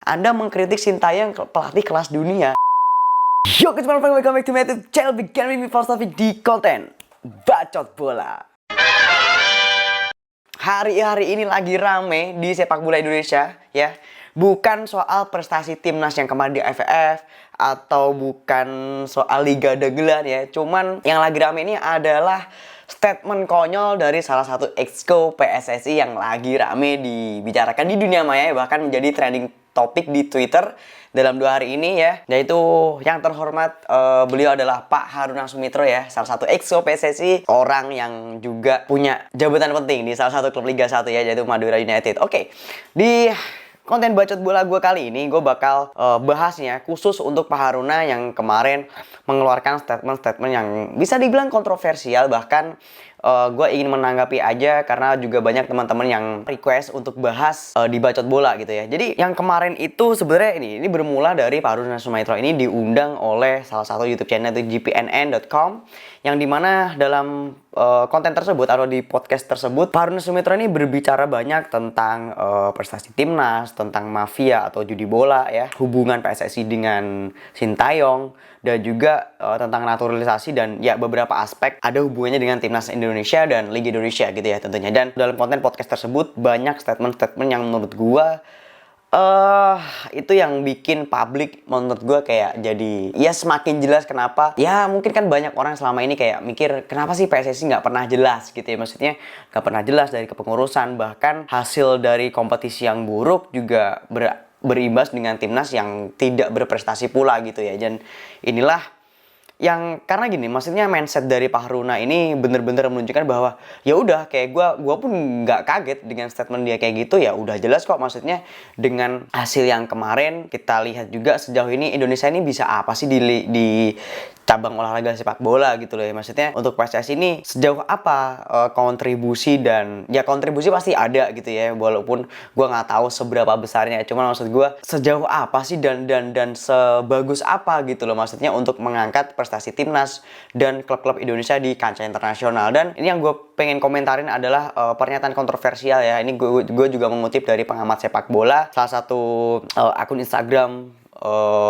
Anda mengkritik Sintayong pelatih kelas dunia. Yo guys, welcome back to my YouTube channel. Begin with me Falstafi di konten Bacot Bola. Hari ini lagi rame di sepak bola Indonesia ya. Bukan soal prestasi timnas yang kemarin di AFF atau bukan soal Liga Dagelan ya. Cuman yang lagi rame ini adalah statement konyol dari salah satu exco PSSI yang lagi rame dibicarakan di dunia maya, bahkan menjadi trending topik di Twitter dalam 2 hari ini ya. Yaitu yang terhormat beliau adalah Pak Haruna Sumitro ya, salah satu exco PSSI, orang yang juga punya jabatan penting di salah satu klub Liga 1 ya, yaitu Madura United. Oke, di konten bacot bola gue kali ini gue bakal bahasnya khusus untuk Pak Haruna yang kemarin mengeluarkan statement-statement yang bisa dibilang kontroversial. Bahkan gue ingin menanggapi aja karena juga banyak teman-teman yang request untuk bahas di bacot bola gitu ya. Jadi yang kemarin itu sebenarnya ini bermula dari Pak Haruna Sumitro ini diundang oleh salah satu YouTube channel itu gpnn.com, yang dimana dalam konten tersebut atau di podcast tersebut Pak Haruna Sumitro ini berbicara banyak tentang prestasi timnas, tentang mafia atau judi bola ya, hubungan PSSI dengan Sintayong, dan juga tentang naturalisasi dan ya beberapa aspek ada hubungannya dengan timnas Indonesia dan Liga Indonesia gitu ya tentunya. Dan dalam konten podcast tersebut banyak statement-statement yang menurut gua itu yang bikin publik menurut gue kayak jadi ya semakin jelas kenapa ya. Mungkin kan banyak orang selama ini kayak mikir kenapa sih PSSI nggak pernah jelas gitu ya, maksudnya nggak pernah jelas dari kepengurusan, bahkan hasil dari kompetisi yang buruk juga berimbas dengan timnas yang tidak berprestasi pula gitu ya. Dan inilah yang karena gini, maksudnya mindset dari Pak Haruna ini bener-bener menunjukkan bahwa ya udah kayak gue pun nggak kaget dengan statement dia kayak gitu ya, udah jelas kok. Maksudnya dengan hasil yang kemarin kita lihat juga sejauh ini Indonesia ini bisa apa sih di cabang olahraga sepak bola gitu loh ya. Maksudnya untuk PSSI ini sejauh apa kontribusi, dan ya kontribusi pasti ada gitu ya, walaupun gue nggak tahu seberapa besarnya. Cuman maksud gue sejauh apa sih dan sebagus apa gitu loh, maksudnya untuk mengangkat prestasi timnas dan klub-klub Indonesia di kancah internasional. Dan ini yang gue pengen komentarin adalah pernyataan kontroversial ya. Ini gue juga mengutip dari pengamat sepak bola, salah satu akun Instagram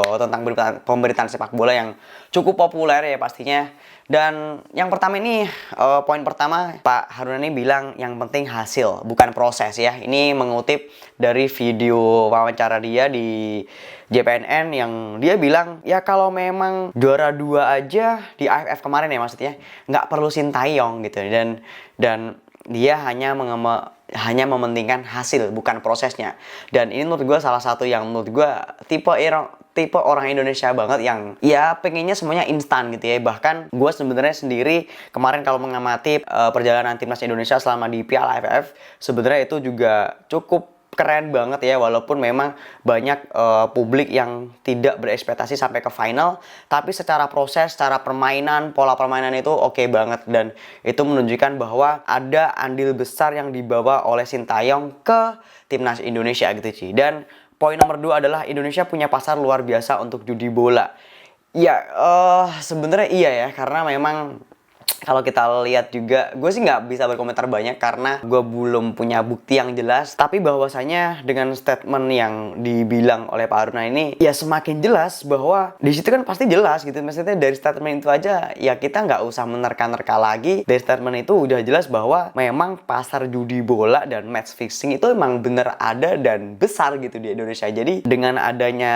tentang pemberitaan sepak bola yang cukup populer ya pastinya. Dan yang pertama ini poin pertama, Pak Haruna ini bilang yang penting hasil bukan proses ya. Ini mengutip dari video wawancara dia di JPNN yang dia bilang ya kalau memang juara 2 aja di AFF kemarin ya, maksudnya nggak perlu Sintayong gitu. Dan dia hanya mementingkan hasil bukan prosesnya. Dan ini menurut gue salah satu yang menurut gue tipe orang Indonesia banget yang ya pengennya semuanya instan gitu ya. Bahkan gue sebenarnya sendiri kemarin kalau mengamati perjalanan timnas Indonesia selama di Piala AFF, sebenarnya itu juga cukup keren banget ya, walaupun memang banyak publik yang tidak berekspektasi sampai ke final, tapi secara proses, secara permainan, pola permainan itu oke banget. Dan itu menunjukkan bahwa ada andil besar yang dibawa oleh Sintayong ke timnas Indonesia gitu sih. Dan poin nomor 2 adalah Indonesia punya pasar luar biasa untuk judi bola. Ya sebenarnya iya ya, karena memang kalau kita lihat juga, gue sih nggak bisa berkomentar banyak karena gue belum punya bukti yang jelas. Tapi bahwasanya dengan statement yang dibilang oleh Pak Haruna ini, ya semakin jelas bahwa di situ kan pasti jelas gitu. Maksudnya dari statement itu aja, ya kita nggak usah menerka-nerka lagi. Dari statement itu udah jelas bahwa memang pasar judi bola dan match fixing itu emang bener ada dan besar gitu di Indonesia. Jadi dengan adanya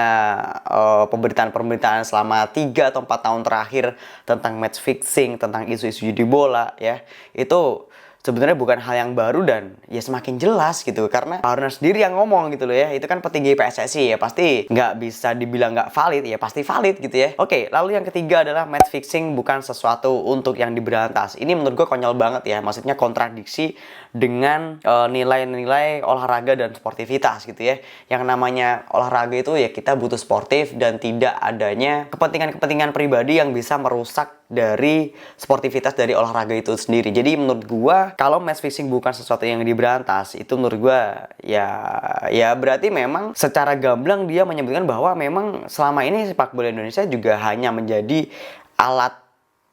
pemberitaan-pemberitaan selama 3 atau 4 tahun terakhir tentang match fixing, tentang isu-isu judi bola ya, itu sebenarnya bukan hal yang baru dan ya semakin jelas gitu. Karena Pak Haruna sendiri yang ngomong gitu loh ya, itu kan petinggi PSSI ya, pasti nggak bisa dibilang nggak valid ya, pasti valid gitu ya. Oke, lalu yang ketiga adalah match fixing bukan sesuatu untuk yang diberantas. Ini menurut gue konyol banget ya, maksudnya kontradiksi dengan nilai-nilai olahraga dan sportivitas gitu ya. Yang namanya olahraga itu ya kita butuh sportif dan tidak adanya kepentingan-kepentingan pribadi yang bisa merusak dari sportivitas dari olahraga itu sendiri. Jadi menurut gua kalau match fixing bukan sesuatu yang diberantas, itu menurut gua ya berarti memang secara gamblang dia menyebutkan bahwa memang selama ini sepak bola Indonesia juga hanya menjadi alat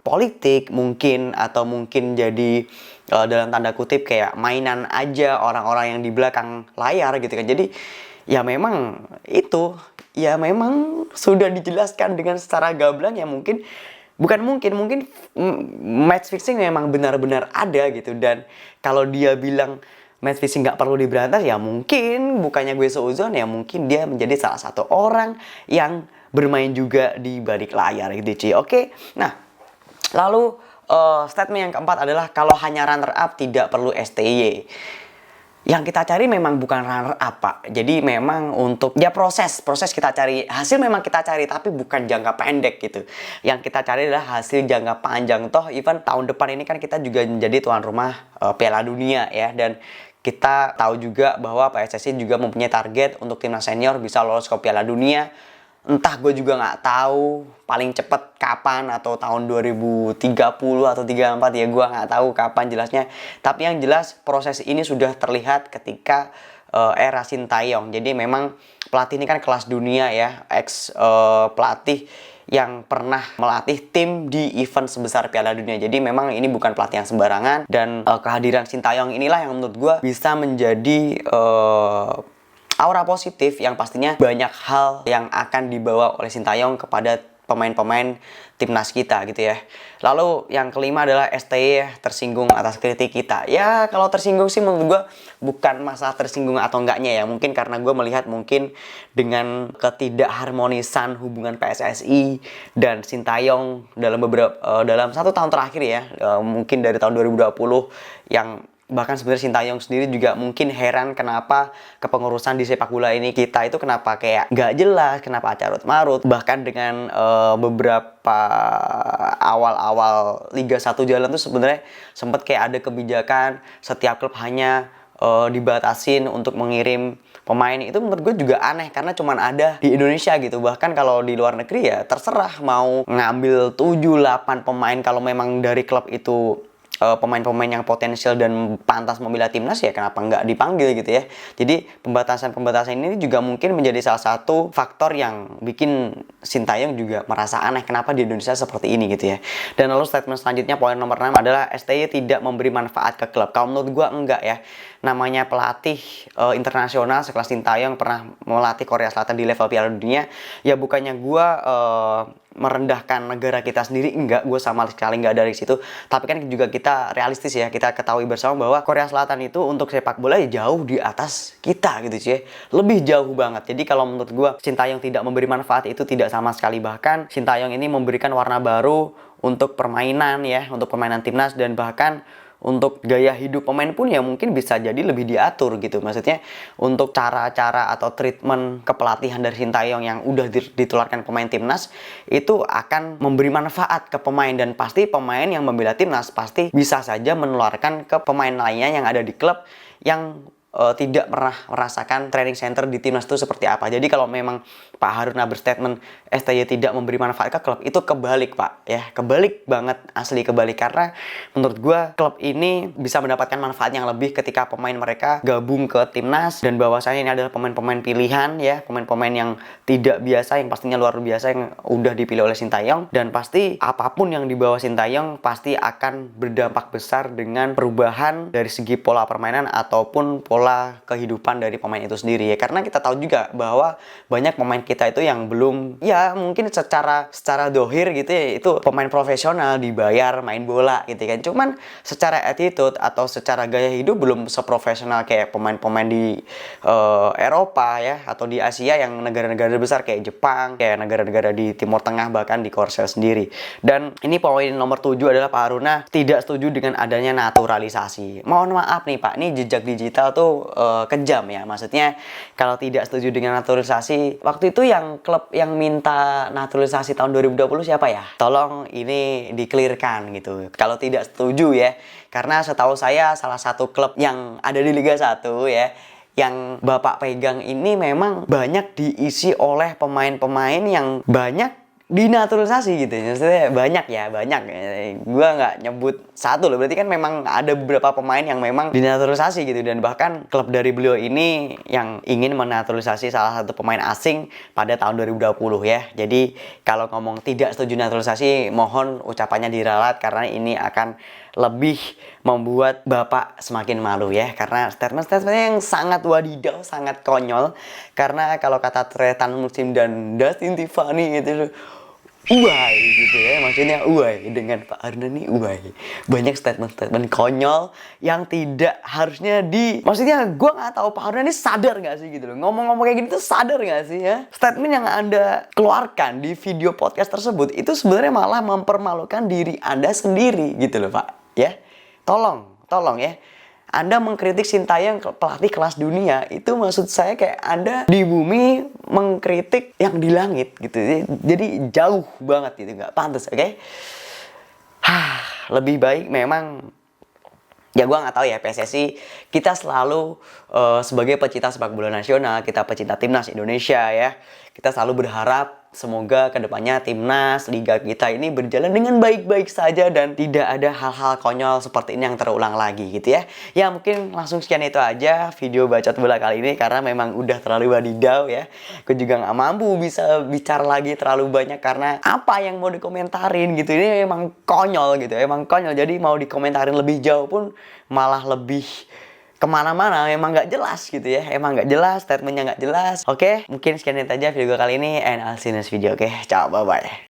politik mungkin, atau mungkin jadi dalam tanda kutip kayak mainan aja orang-orang yang di belakang layar gitu kan. Jadi ya memang itu, ya memang sudah dijelaskan dengan secara gamblang ya mungkin mungkin match fixing memang benar-benar ada gitu. Dan kalau dia bilang match fixing nggak perlu diberantas, ya mungkin bukannya gue seuzon, ya mungkin dia menjadi salah satu orang yang bermain juga di balik layar gitu Ci. Oke, nah lalu statement yang keempat adalah kalau hanya runner up tidak perlu STY. Yang kita cari memang bukan runner up, Pak. Jadi memang untuk ya proses kita cari, hasil memang kita cari tapi bukan jangka pendek gitu. Yang kita cari adalah hasil jangka panjang. Toh even tahun depan ini kan kita juga menjadi tuan rumah Piala Dunia ya, dan kita tahu juga bahwa PSSI juga mempunyai target untuk timnas senior bisa lolos ke Piala Dunia. Entah, gue juga nggak tahu paling cepet kapan, atau tahun 2030 atau 34 ya, gue nggak tahu kapan jelasnya. Tapi yang jelas proses ini sudah terlihat ketika era Sintayong. Jadi memang pelatih ini kan kelas dunia ya, ex pelatih yang pernah melatih tim di event sebesar Piala Dunia. Jadi memang ini bukan pelatih yang sembarangan, dan kehadiran Sintayong inilah yang menurut gue bisa menjadi aura positif yang pastinya banyak hal yang akan dibawa oleh Sintayong kepada pemain-pemain timnas kita gitu ya. Lalu yang kelima adalah STY tersinggung atas kritik kita. Ya kalau tersinggung sih menurut gue bukan masalah tersinggung atau enggaknya ya. Mungkin karena gue melihat mungkin dengan ketidakharmonisan hubungan PSSI dan Sintayong dalam 1 tahun terakhir ya. Mungkin dari tahun 2020 yang bahkan sebenarnya Sintayong sendiri juga mungkin heran kenapa kepengurusan di sepak bola ini kita itu kenapa kayak nggak jelas, kenapa carut marut. Bahkan dengan beberapa awal-awal Liga 1 jalan tuh sebenarnya sempat kayak ada kebijakan setiap klub hanya dibatasin untuk mengirim pemain. Itu menurut gue juga aneh karena cuman ada di Indonesia gitu. Bahkan kalau di luar negeri ya terserah mau ngambil 7-8 pemain, kalau memang dari klub itu pemain-pemain yang potensial dan pantas membela timnas, ya kenapa nggak dipanggil gitu ya. Jadi pembatasan ini juga mungkin menjadi salah satu faktor yang bikin Sintayong juga merasa aneh kenapa di Indonesia seperti ini gitu ya. Dan lalu statement selanjutnya, poin nomor 6 adalah STY tidak memberi manfaat ke klub. Kalau menurut gue enggak ya. Namanya pelatih internasional sekelas Sintayong pernah melatih Korea Selatan di level Piala Dunia, ya bukannya gue merendahkan negara kita sendiri, enggak, gue sama sekali enggak dari situ. Tapi kan juga kita realistis ya, kita ketahui bersama bahwa Korea Selatan itu untuk sepak bola ya jauh di atas kita gitu sih, lebih jauh banget. Jadi kalau menurut gue Sintayong tidak memberi manfaat itu tidak sama sekali. Bahkan Sintayong ini memberikan warna baru untuk permainan ya, untuk permainan timnas, dan bahkan untuk gaya hidup pemain pun ya mungkin bisa jadi lebih diatur gitu. Maksudnya untuk cara-cara atau treatment kepelatihan dari Sintayong yang udah ditularkan pemain timnas itu akan memberi manfaat ke pemain, dan pasti pemain yang membela timnas pasti bisa saja menularkan ke pemain lainnya yang ada di klub yang tidak pernah merasakan training center di timnas itu seperti apa. Jadi kalau memang Pak Haruna berstatement STY tidak memberi manfaat ke klub, itu kebalik Pak ya, kebalik banget, asli kebalik. Karena menurut gue klub ini bisa mendapatkan manfaat yang lebih ketika pemain mereka gabung ke timnas, dan bahwasanya ini adalah pemain-pemain pilihan ya, pemain-pemain yang tidak biasa, yang pastinya luar biasa, yang udah dipilih oleh Sintayong. Dan pasti apapun yang dibawa Sintayong pasti akan berdampak besar dengan perubahan dari segi pola permainan ataupun pola kehidupan dari pemain itu sendiri ya. Karena kita tahu juga bahwa banyak pemain kita itu yang belum, ya mungkin secara dohir gitu ya, itu pemain profesional dibayar main bola gitu kan, cuman secara attitude atau secara gaya hidup belum seprofesional kayak pemain-pemain di Eropa ya, atau di Asia yang negara-negara besar kayak Jepang, kayak negara-negara di Timur Tengah, bahkan di Korsel sendiri. Dan ini poin nomor 7 adalah Pak Haruna tidak setuju dengan adanya naturalisasi. Mohon maaf nih Pak, ini jejak digital tuh kejam ya. Maksudnya kalau tidak setuju dengan naturalisasi, waktu itu yang klub yang minta naturalisasi tahun 2020 siapa ya? Tolong ini di-clearkan gitu kalau tidak setuju ya. Karena setahu saya salah satu klub yang ada di Liga 1 ya, yang Bapak pegang ini memang banyak diisi oleh pemain-pemain yang banyak dinaturalisasi gitu. Maksudnya banyak ya, banyak. Gua nggak nyebut satu loh, berarti kan memang ada beberapa pemain yang memang dinaturalisasi gitu. Dan bahkan klub dari beliau ini yang ingin menaturalisasi salah satu pemain asing pada tahun 2020 ya. Jadi kalau ngomong tidak setuju naturalisasi, mohon ucapannya diralat karena ini akan lebih membuat Bapak semakin malu ya. Karena statement-statementnya yang sangat wadidaw, sangat konyol. Karena kalau kata Tretan Muslim dan Dustin Tiffany itu uai gitu ya, maksudnya uai dengan Pak Ardan nih uai. Banyak statement-statement konyol yang tidak harusnya maksudnya gue nggak tahu Pak Ardan ini sadar nggak sih gitu loh, ngomong-ngomong kayak gini tuh sadar nggak sih ya? Statement yang Anda keluarkan di video podcast tersebut itu sebenarnya malah mempermalukan diri Anda sendiri gitu loh Pak ya. Tolong ya. Anda mengkritik Sintayong pelatih kelas dunia, itu maksud saya kayak Anda di bumi mengkritik yang di langit gitu. Jadi jauh banget gitu, nggak pantas, oke? Lebih baik memang ya gue nggak tahu ya, PSSI kita selalu sebagai pecinta sepak bola nasional, kita pecinta timnas Indonesia ya, kita selalu berharap semoga kedepannya timnas liga kita ini berjalan dengan baik-baik saja dan tidak ada hal-hal konyol seperti ini yang terulang lagi gitu ya. Ya mungkin langsung sekian itu aja video bacot bola kali ini karena memang udah terlalu wadidaw ya. Gue juga nggak mampu bisa bicara lagi terlalu banyak karena apa yang mau dikomentarin gitu ini emang konyol gitu, emang konyol. Jadi mau dikomentarin lebih jauh pun malah lebih kemana-mana, emang nggak jelas gitu ya, emang nggak jelas, statementnya nggak jelas. Oke, mungkin sekian itu aja video gue kali ini, and I'll see you next video. Oke, ciao, bye bye.